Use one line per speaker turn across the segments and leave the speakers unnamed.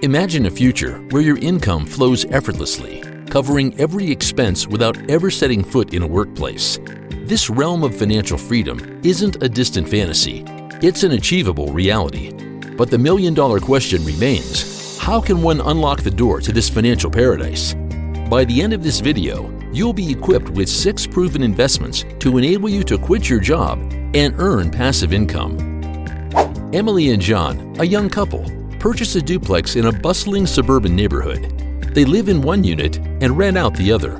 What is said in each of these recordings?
Imagine a future where your income flows effortlessly, covering every expense without ever setting foot in a workplace. This realm of financial freedom isn't a distant fantasy, it's an achievable reality. But the million-dollar question remains, how can one unlock the door to this financial paradise? By the end of this video, you'll be equipped with 6 proven investments to enable you to quit your job and earn passive income. Emily and John, a young couple, purchase a duplex in a bustling suburban neighborhood. They live in one unit and rent out the other.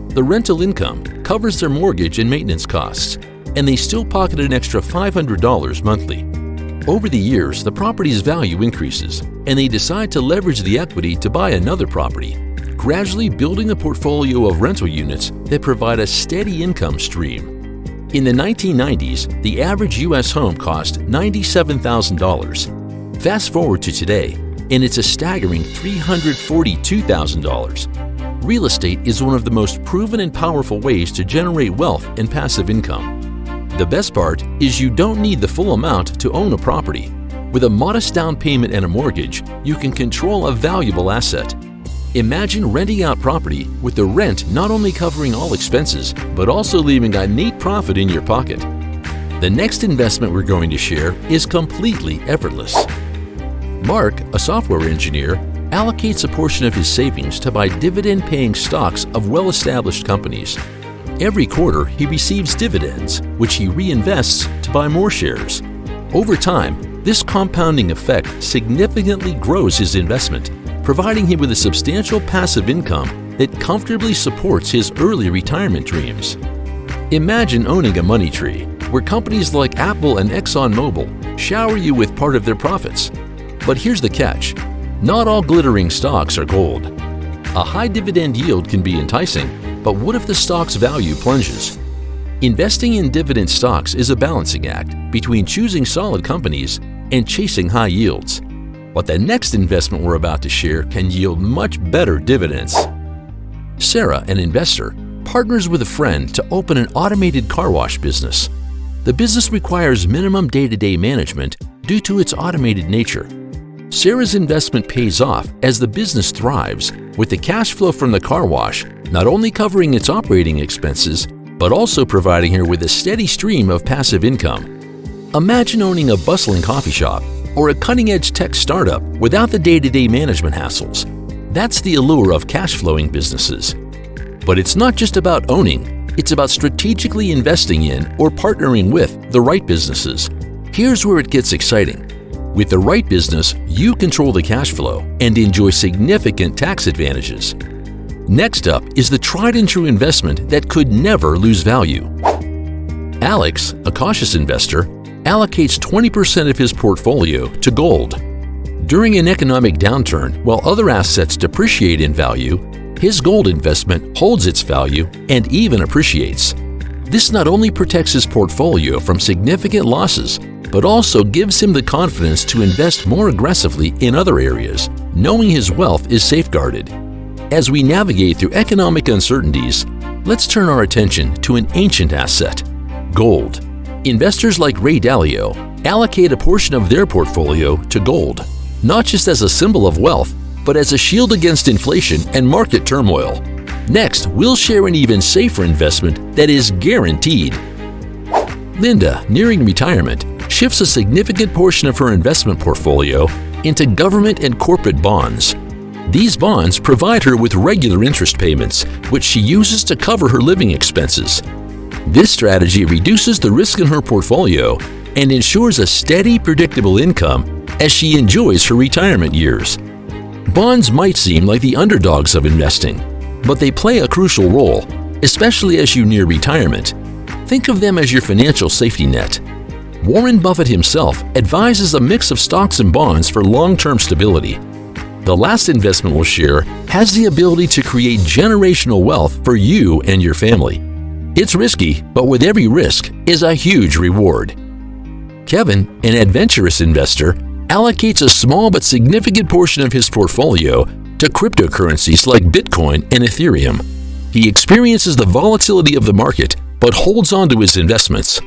The rental income covers their mortgage and maintenance costs, and they still pocket an extra $500 monthly. Over the years, the property's value increases, and they decide to leverage the equity to buy another property, gradually building a portfolio of rental units that provide a steady income stream. In the 1990s, the average U.S. home cost $97,000. Fast forward to today, and it's a staggering $342,000. Real estate is one of the most proven and powerful ways to generate wealth and passive income. The best part is you don't need the full amount to own a property. With a modest down payment and a mortgage, you can control a valuable asset. Imagine renting out property with the rent not only covering all expenses, but also leaving a neat profit in your pocket. The next investment we're going to share is completely effortless. Mark, a software engineer, allocates a portion of his savings to buy dividend-paying stocks of well-established companies. Every quarter, he receives dividends, which he reinvests to buy more shares. Over time, this compounding effect significantly grows his investment, providing him with a substantial passive income that comfortably supports his early retirement dreams. Imagine owning a money tree, where companies like Apple and ExxonMobil shower you with part of their profits. But here's the catch. Not all glittering stocks are gold. A high dividend yield can be enticing, but what if the stock's value plunges? Investing in dividend stocks is a balancing act between choosing solid companies and chasing high yields. But the next investment we're about to share can yield much better dividends. Sarah, an investor, partners with a friend to open an automated car wash business. The business requires minimum day-to-day management due to its automated nature. Sarah's investment pays off as the business thrives, with the cash flow from the car wash not only covering its operating expenses, but also providing her with a steady stream of passive income. Imagine owning a bustling coffee shop or a cutting-edge tech startup without the day-to-day management hassles. That's the allure of cash-flowing businesses. But it's not just about owning, it's about strategically investing in or partnering with the right businesses. Here's where it gets exciting. With the right business, you control the cash flow and enjoy significant tax advantages. Next up is the tried-and-true investment that could never lose value. Alex, a cautious investor, allocates 20% of his portfolio to gold. During an economic downturn, while other assets depreciate in value, his gold investment holds its value and even appreciates. This not only protects his portfolio from significant losses, but also gives him the confidence to invest more aggressively in other areas, knowing his wealth is safeguarded. As we navigate through economic uncertainties, let's turn our attention to an ancient asset, gold. Investors like Ray Dalio allocate a portion of their portfolio to gold, not just as a symbol of wealth, but as a shield against inflation and market turmoil. Next, we'll share an even safer investment that is guaranteed. Linda, nearing retirement, shifts a significant portion of her investment portfolio into government and corporate bonds. These bonds provide her with regular interest payments, which she uses to cover her living expenses. This strategy reduces the risk in her portfolio and ensures a steady, predictable income as she enjoys her retirement years. Bonds might seem like the underdogs of investing, but they play a crucial role, especially as you near retirement. Think of them as your financial safety net. Warren Buffett himself advises a mix of stocks and bonds for long-term stability. The last investment we'll share has the ability to create generational wealth for you and your family. It's risky, but with every risk is a huge reward. Kevin, an adventurous investor, allocates a small but significant portion of his portfolio to cryptocurrencies like Bitcoin and Ethereum. He experiences the volatility of the market, but holds on to his investments.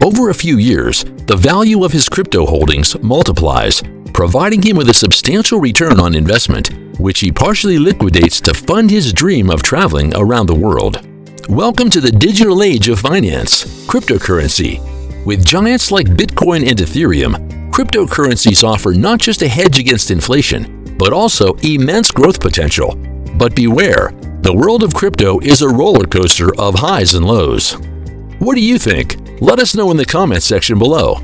Over a few years, the value of his crypto holdings multiplies, providing him with a substantial return on investment, which he partially liquidates to fund his dream of traveling around the world. Welcome to the digital age of finance, cryptocurrency. With giants like Bitcoin and Ethereum, cryptocurrencies offer not just a hedge against inflation, but also immense growth potential. But beware, the world of crypto is a roller coaster of highs and lows. What do you think? Let us know in the comments section below.